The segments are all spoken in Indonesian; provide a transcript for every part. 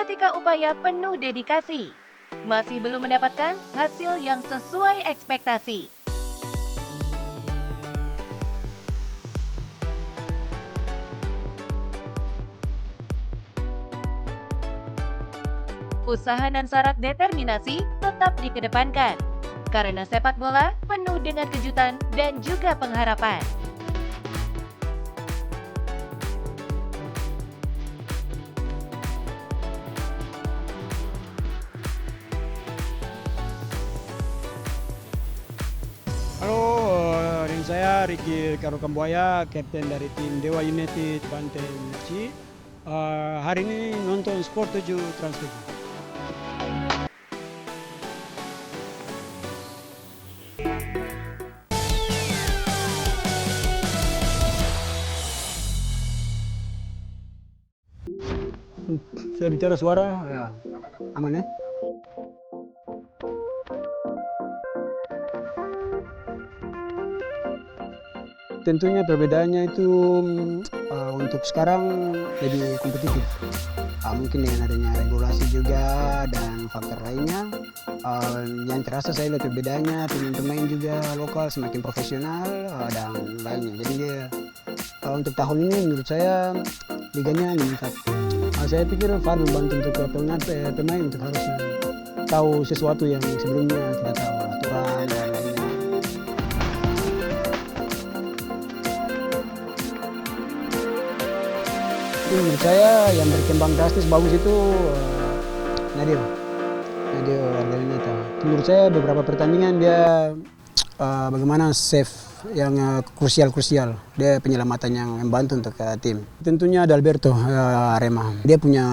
ketika upaya penuh dedikasi masih belum mendapatkan hasil yang sesuai ekspektasi. Usaha dan syarat determinasi tetap dikedepankan, karena sepak bola penuh dengan kejutan dan juga pengharapan. Halo, dengan saya Ricky Ricardo Kambuaya, kapten dari tim Dewa United Banten FC. Hari ini nonton Sport 7 Trans 7. Saya bicara suara, ya, aman ya? Tentunya perbedaannya itu untuk sekarang lebih kompetitif. Mungkin dengan adanya regulasi juga dan faktor lainnya, yang terasa saya lihat perbedaannya pemain-pemain juga lokal semakin profesional dan lainnya. Jadi dia untuk tahun ini menurut saya liganya meningkat. Saya pikir VAR membantu untuk pemain untuk harus tahu sesuatu yang sebelumnya tidak tahu, aturan dan lainnya. Menurut saya yang berkembang drastis bagus itu Nadio Argalineta. Menurut saya beberapa pertandingan dia bagaimana save yang krusial. Dia penyelamatan yang membantu untuk tim. Tentunya Adalberto Arema. Dia punya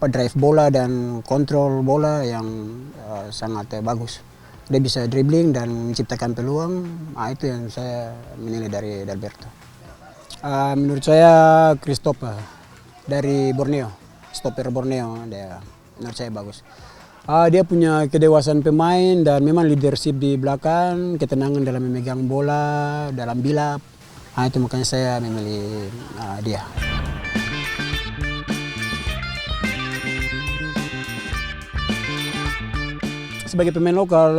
drive bola dan kontrol bola yang sangat bagus. Dia bisa dribbling dan menciptakan peluang. Itu yang saya menilai dari Adalberto. Menurut saya Christopher dari Borneo, stopper Borneo, dia menurut saya bagus. Dia punya kedewasaan pemain dan memang leadership di belakang, ketenangan dalam memegang bola, dalam build-up. Itu makanya saya memilih dia. Sebagai pemain lokal,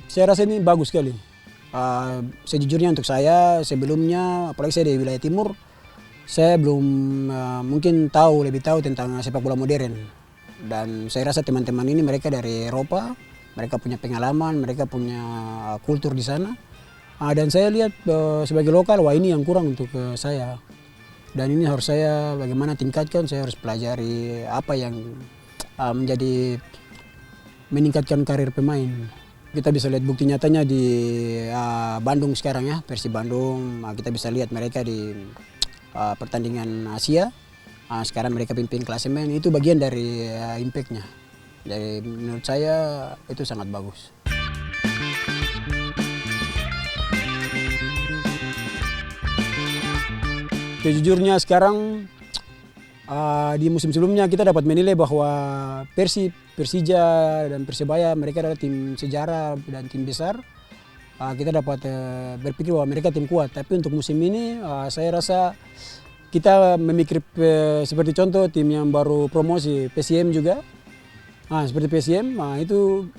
saya rasa ini bagus sekali. Sejujurnya untuk saya sebelumnya, apalagi saya di wilayah timur, saya belum mungkin lebih tahu tentang sepak bola modern. Dan saya rasa teman-teman ini mereka dari Eropa, mereka punya pengalaman, mereka punya kultur di sana. Dan saya lihat sebagai lokal, wah ini yang kurang untuk saya. Dan ini harus saya bagaimana tingkatkan, saya harus pelajari apa yang menjadi meningkatkan karir pemain. Kita bisa lihat bukti nyatanya di Bandung sekarang ya, Persib Bandung. Kita bisa lihat mereka di pertandingan Asia. Sekarang mereka pimpin klasemen, itu bagian dari impact-nya. Jadi menurut saya itu sangat bagus. Sejujurnya sekarang di musim sebelumnya kita dapat menilai bahwa Persib, Persija dan Persebaya mereka adalah tim sejarah dan tim besar. Kita dapat berpikir bahwa mereka tim kuat, tapi untuk musim ini saya rasa kita memikir seperti contoh tim yang baru promosi PSM juga, seperti PSM, itu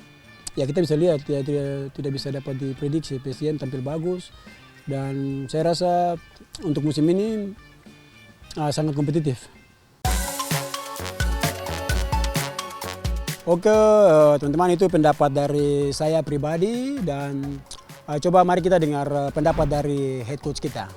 ya kita bisa lihat ya, tidak bisa dapat diprediksi. PSM tampil bagus dan saya rasa untuk musim ini sangat kompetitif. Oke, teman-teman, itu pendapat dari saya pribadi dan coba mari kita dengar pendapat dari head coach kita.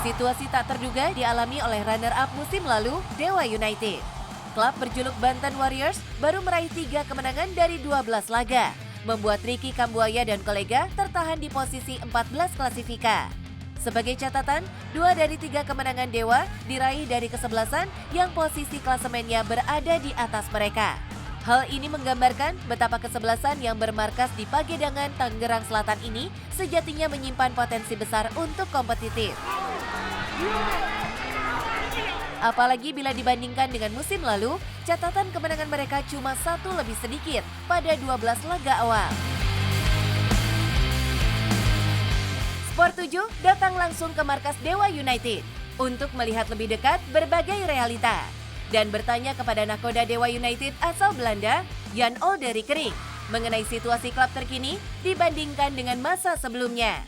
Situasi tak terduga dialami oleh runner-up musim lalu, Dewa United. Klub berjuluk Banten Warriors baru meraih 3 kemenangan dari 12 laga, membuat Ricky Kambuaya dan kolega tertahan di posisi 14 klasifika. Sebagai catatan, 2 dari 3 kemenangan Dewa diraih dari kesebelasan yang posisi klasemennya berada di atas mereka. Hal ini menggambarkan betapa kesebelasan yang bermarkas di Pagedangan, Tangerang Selatan ini sejatinya menyimpan potensi besar untuk kompetitif. Apalagi bila dibandingkan dengan musim lalu, catatan kemenangan mereka cuma 1 lebih sedikit pada 12 laga awal. Sport 7 datang langsung ke markas Dewa United untuk melihat lebih dekat berbagai realita dan bertanya kepada nakoda Dewa United asal Belanda, Jan Olde Riekering, mengenai situasi klub terkini dibandingkan dengan masa sebelumnya.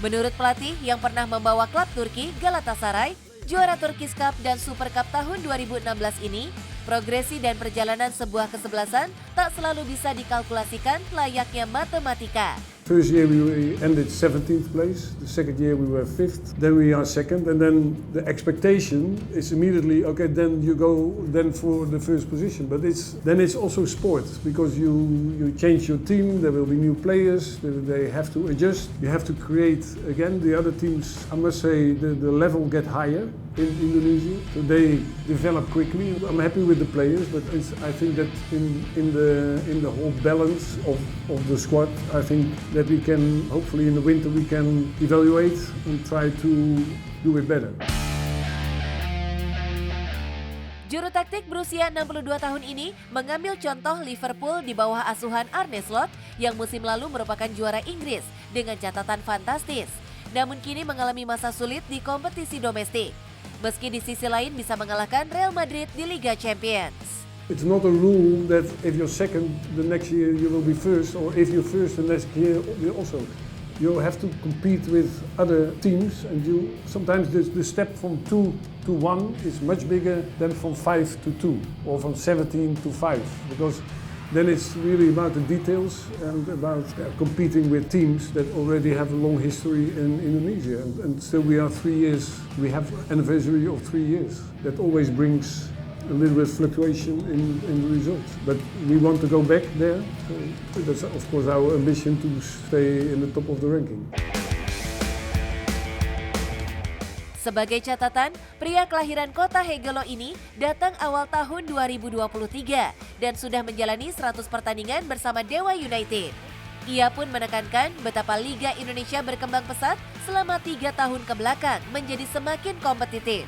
Menurut pelatih yang pernah membawa klub Turki Galatasaray juara Turkish Cup dan Super Cup tahun 2016 ini, progresi dan perjalanan sebuah kesebelasan tak selalu bisa dikalkulasikan layaknya matematika. First year we ended 17th place, the second year we were 5th, then we are second, and then the expectation is immediately, okay, then you go then for the first position. But it's also sport, because you change your team, there will be new players, they have to adjust, you have to create, again, the other teams, I must say, the level get higher in Indonesia, so they develop quickly. I'm happy with the players, but I think that in the whole balance of the squad, I think that we can, hopefully in the winter, we can evaluate and try to do it better. Juru taktik berusia 62 tahun ini mengambil contoh Liverpool di bawah asuhan Arne Slot yang musim lalu merupakan juara Inggris dengan catatan fantastis. Namun kini mengalami masa sulit di kompetisi domestik. Meski di sisi lain bisa mengalahkan Real Madrid di Liga Champions. It's not a rule that if you're second, the next year you will be first, or if you're first, the next year you also. You have to compete with other teams, and sometimes the step from 2 to 1 is much bigger than from 5 to 2, or from 17 to 5, because then it's really about the details and about competing with teams that already have a long history in Indonesia. And still we are 3 years, we have anniversary of 3 years. That always brings a little bit fluctuation in the results. But we want to go back there. So that's of course our ambition to stay in the top of the ranking. Sebagai catatan, pria kelahiran kota Hegelo ini datang awal tahun 2023 dan sudah menjalani 100 pertandingan bersama Dewa United. Ia pun menekankan betapa Liga Indonesia berkembang pesat selama 3 tahun ke belakang menjadi semakin kompetitif.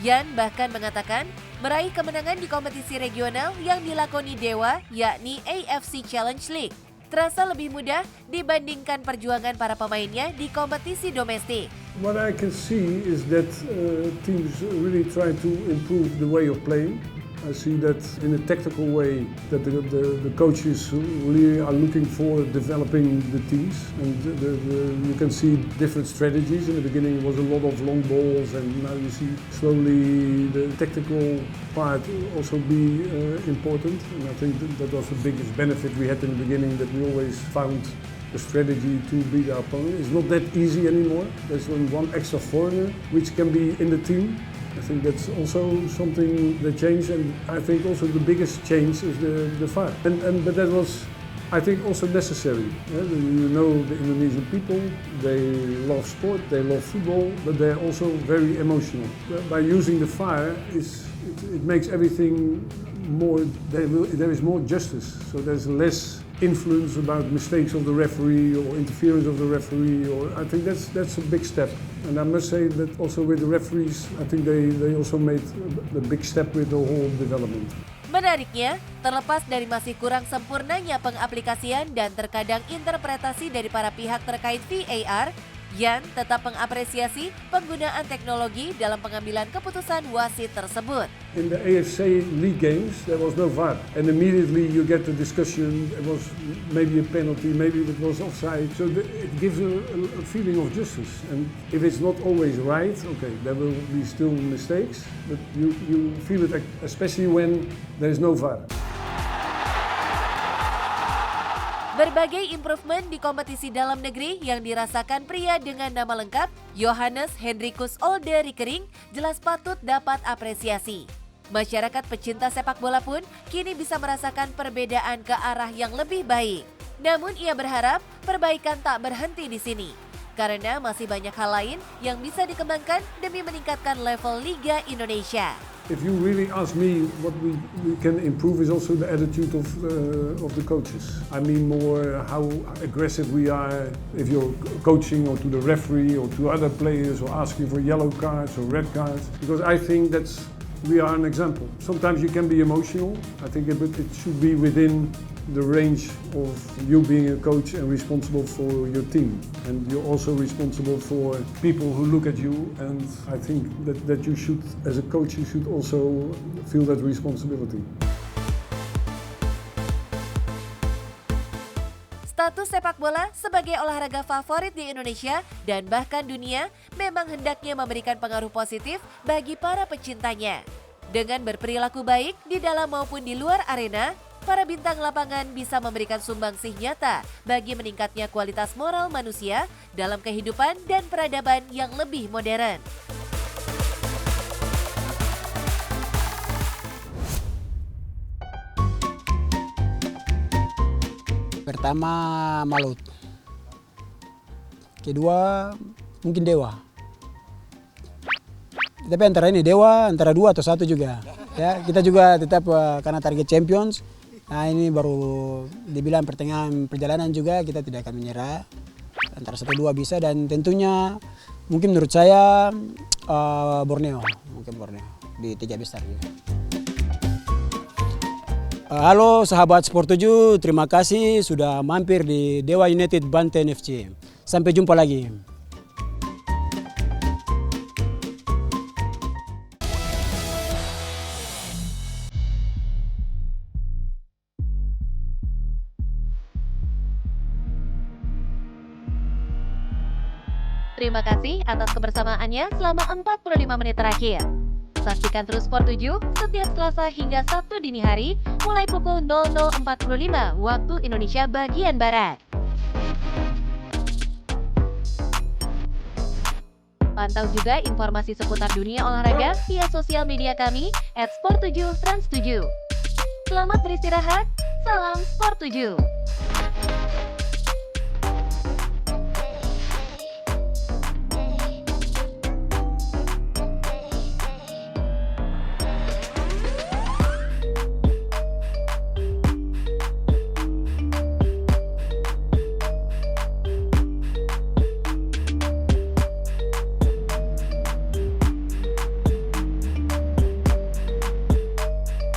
Jan bahkan mengatakan meraih kemenangan di kompetisi regional yang dilakoni Dewa, yakni AFC Challenge League, terasa lebih mudah dibandingkan perjuangan para pemainnya di kompetisi domestik. What I can see is that teams really try to improve the way of playing. I see that in a tactical way that the coaches really are looking for developing the teams, and you can see different strategies. In the beginning it was a lot of long balls, and now you see slowly the tactical part also be important, and I think that was the biggest benefit we had in the beginning, that we always found a strategy to beat our opponent. It's not that easy anymore. There's only one extra foreigner which can be in the team. I think that's also something that changed, and I think also the biggest change is the VAR. But that was, I think, also necessary. You know, the Indonesian people, they love sport, they love football, but they're also very emotional. By using the VAR, it makes everything more, there is more justice, so there's less influence about mistakes of the referee or interference of the referee, or I think that's a big step. And I must say that also with the referees, I think they also made a big step with the whole development. Menariknya, terlepas dari masih kurang sempurnanya pengaplikasian dan terkadang interpretasi dari para pihak terkait VAR, Jan tetap mengapresiasi penggunaan teknologi dalam pengambilan keputusan wasit tersebut. In the AFC League games, there was no VAR, and immediately you get the discussion. It was maybe a penalty, maybe it was offside. So it gives a feeling of justice. And if it's not always right, okay, there will be still mistakes, but you feel it, especially when there is no VAR. Berbagai improvement di kompetisi dalam negeri yang dirasakan pria dengan nama lengkap Johannes Hendrikus Olde Riekering jelas patut dapat apresiasi. Masyarakat pecinta sepak bola pun kini bisa merasakan perbedaan ke arah yang lebih baik. Namun ia berharap perbaikan tak berhenti di sini, karena masih banyak hal lain yang bisa dikembangkan demi meningkatkan level Liga Indonesia. If you really ask me, what we can improve is also the attitude of the coaches. I mean more how aggressive we are if you're coaching, or to the referee or to other players, or asking for yellow cards or red cards. Because I think that's we are an example. Sometimes you can be emotional. I think it should be within the range of you being a coach and responsible for your team. And you're also responsible for people who look at you. And I think that you should, as a coach, you should also feel that responsibility. Status sepak bola sebagai olahraga favorit di Indonesia dan bahkan dunia memang hendaknya memberikan pengaruh positif bagi para pecintanya. Dengan berperilaku baik di dalam maupun di luar arena, para bintang lapangan bisa memberikan sumbangsih nyata bagi meningkatnya kualitas moral manusia dalam kehidupan dan peradaban yang lebih modern. Pertama Malut, kedua mungkin Dewa. Tapi antara ini Dewa, antara dua atau satu juga. Ya, kita juga tetap karena target Champions. Nah ini baru dibilang pertengahan perjalanan juga kita tidak akan menyerah. Antara 1-2 bisa dan tentunya mungkin menurut saya Borneo, mungkin Borneo di 3 besar juga. Halo sahabat Sport 7, terima kasih sudah mampir di Dewa United Banten FC. Sampai jumpa lagi. Terima kasih atas kebersamaannya selama 45 menit terakhir. Saksikan terus Sport 7 setiap Selasa hingga Sabtu dini hari mulai pukul 00.45 waktu Indonesia bagian Barat. Pantau juga informasi seputar dunia olahraga via sosial media kami @sport7trans7. Selamat beristirahat, salam Sport 7.